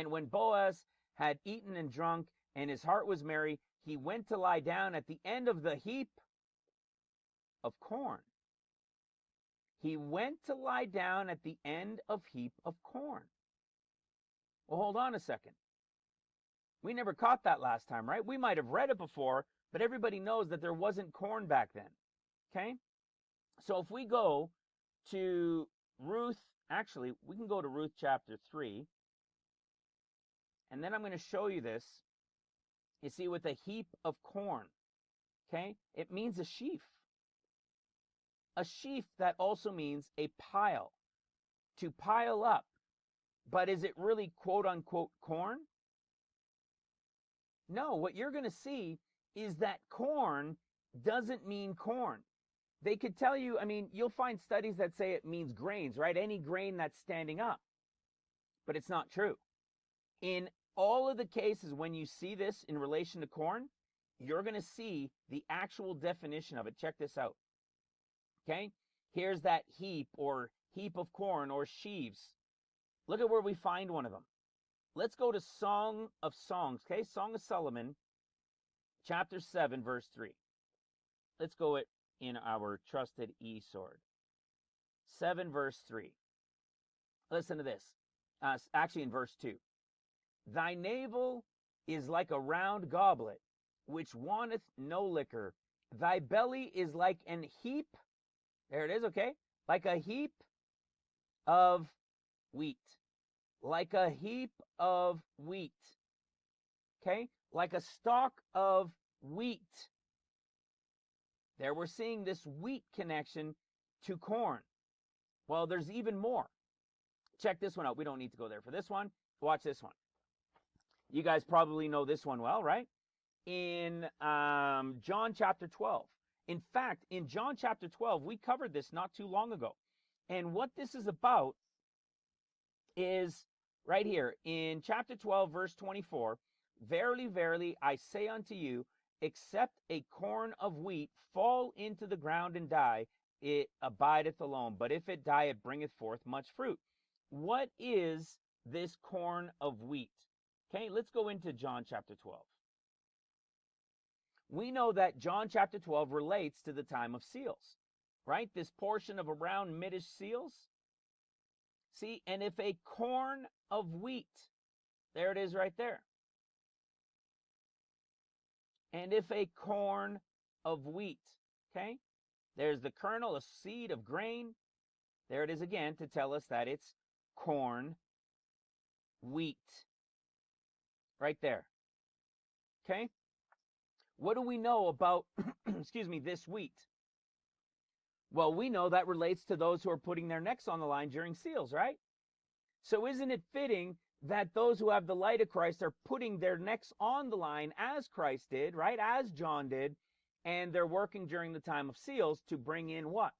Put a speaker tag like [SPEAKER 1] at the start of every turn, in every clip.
[SPEAKER 1] And when Boaz had eaten and drunk, and his heart was merry, he went to lie down at the end of the heap of corn. He went to lie down at the end of heap of corn. Well, hold on a second. We never caught that last time, right? We might have read it before, but everybody knows that there wasn't corn back then. Okay? So if we go to Ruth, actually, we can go to Ruth chapter 3. And then I'm going to show you this. You see, with a heap of corn, okay? It means a sheaf. A sheaf, that also means a pile. To pile up. But is it really quote unquote corn? No, what you're going to see is that corn doesn't mean corn. They could tell you, I mean, you'll find studies that say it means grains, right? Any grain that's standing up. But it's not true. In all of the cases when you see this in relation to corn, you're going to see the actual definition of it. Check this out. Okay? Here's that heap or heap of corn or sheaves. Look at where we find one of them. Let's go to Song of Songs, okay? Song of Solomon, chapter 7, verse 3. Let's go it in our trusted e-sword. 7, verse 3. Listen to this. Actually, in verse 2. Thy navel is like a round goblet, which wanteth no liquor. Thy belly is like an heap. There it is, okay? Like a heap of wheat. Like a heap of wheat. Okay? Like a stalk of wheat. There we're seeing this wheat connection to corn. Well, there's even more. Check this one out. We don't need to go there for this one. Watch this one. You guys probably know this one well, right? In John chapter 12. In fact, in John chapter 12, we covered this not too long ago. And what this is about is right here in chapter 12, verse 24. Verily, verily, I say unto you, except a corn of wheat fall into the ground and die, it abideth alone. But if it die, it bringeth forth much fruit. What is this corn of wheat? Okay, let's go into John chapter 12. We know that John chapter 12 relates to the time of seals, right? This portion of around mid-ish seals. See, and if a corn of wheat, there it is right there. And if a corn of wheat, okay? There's the kernel, a seed of grain. There it is again to tell us that it's corn, wheat. Right there. Okay? What do we know about, excuse me, this wheat? Well, we know that relates to those who are putting their necks on the line during seals, right? So isn't it fitting that those who have the light of Christ are putting their necks on the line as Christ did, right? As John did, and they're working during the time of seals to bring in what?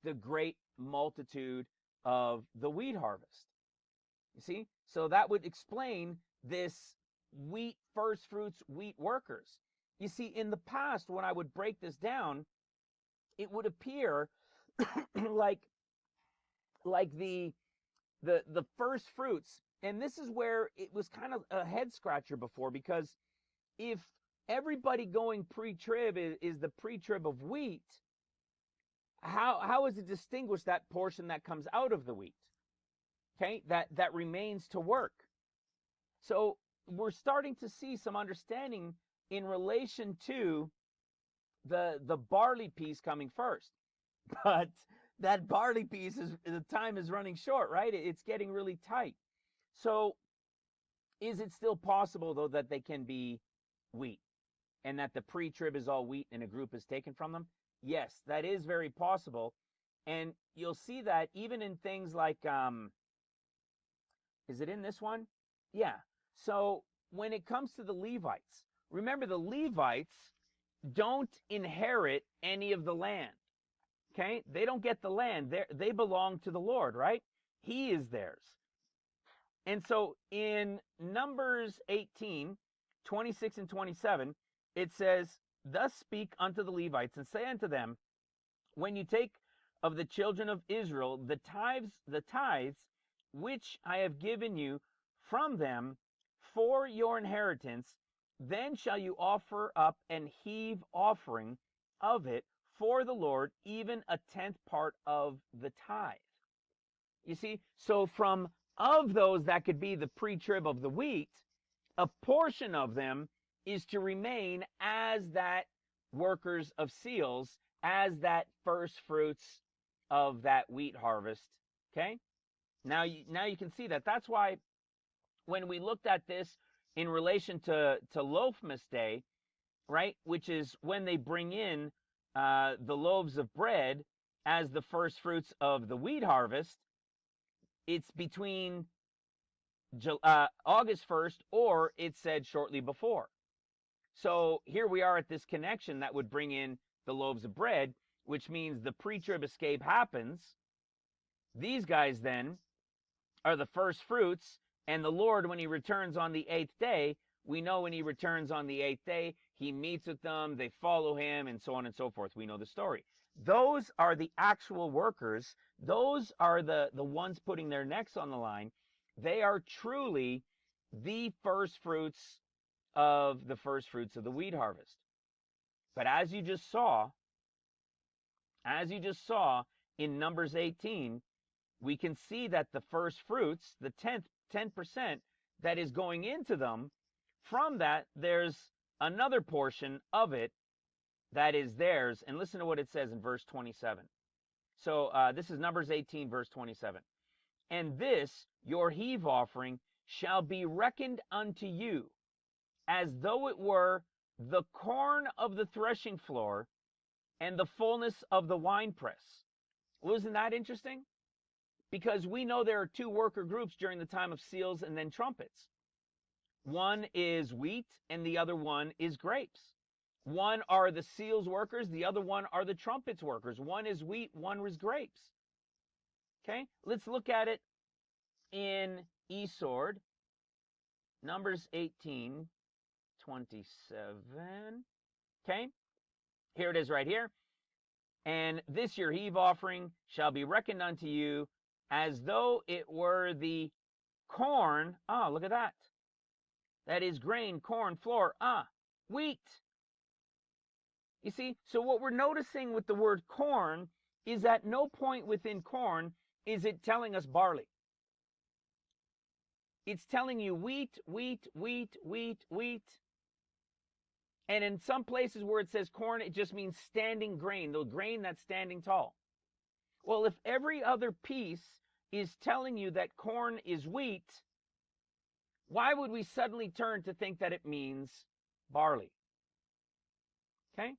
[SPEAKER 1] The great multitude of the wheat harvest. You see? So that would explain this wheat first fruits, wheat workers. You see, in the past, when I would break this down, it would appear like the first fruits. And this is where it was kind of a head scratcher before, because if everybody going pre-trib is the pre-trib of wheat, how is it distinguished that portion that comes out of the wheat? Okay, that remains to work. So we're starting to see some understanding in relation to the barley piece coming first. But that barley piece, the time is running short, right? It's getting really tight. So is it still possible, though, that they can be wheat and that the pre-trib is all wheat and a group is taken from them? Yes, that is very possible. And you'll see that even in things like, is it in this one? Yeah. So when it comes to the Levites, remember the Levites don't inherit any of the land. Okay? They don't get the land. They belong to the Lord, right? He is theirs. And so in Numbers 18, 26 and 27, it says, thus speak unto the Levites, and say unto them, when you take of the children of Israel the tithes which I have given you from them for your inheritance. Then shall you offer up and heave offering of it for the Lord, even a tenth part of the tithe. You see, so from of those that could be the pre-trib of the wheat, a portion of them is to remain as that workers of seals, as that first fruits of that wheat harvest. Okay? Now you can see that. That's why when we looked at this in relation to Loafmas Day, right, which is when they bring in the loaves of bread as the first fruits of the wheat harvest, it's between August 1st, or it said shortly before. So here we are at this connection that would bring in the loaves of bread, which means the pre-trib escape happens. These guys then are the first fruits, and the Lord, when he returns on the 8th day, we know when he returns on the 8th day, he meets with them, they follow him, and so on and so forth. We know the story. Those are the actual workers. Those are the ones putting their necks on the line. They are truly the first fruits of the wheat harvest. But as you just saw in Numbers 18, we can see that the first fruits, the 10% that is going into them, from that, there's another portion of it that is theirs. And listen to what it says in verse 27. So this is Numbers 18, verse 27. And this, your heave offering, shall be reckoned unto you, as though it were the corn of the threshing floor and the fullness of the winepress. Well, isn't that interesting? Because we know there are two worker groups during the time of seals and then trumpets. One is wheat and the other one is grapes. One are the seals workers, the other one are the trumpets workers. One is wheat, one is grapes. Okay, let's look at it in Esord, Numbers 18, 27. Okay, here it is right here. And this your heave offering shall be reckoned unto you as though it were the corn. Ah, look at that. That is grain, corn, flour, wheat. You see, so what we're noticing with the word corn is at no point within corn is it telling us barley. It's telling you wheat, wheat, wheat, wheat, wheat. And in some places where it says corn, it just means standing grain, the grain that's standing tall. Well, if every other piece is telling you that corn is wheat, why would we suddenly turn to think that it means barley? Okay?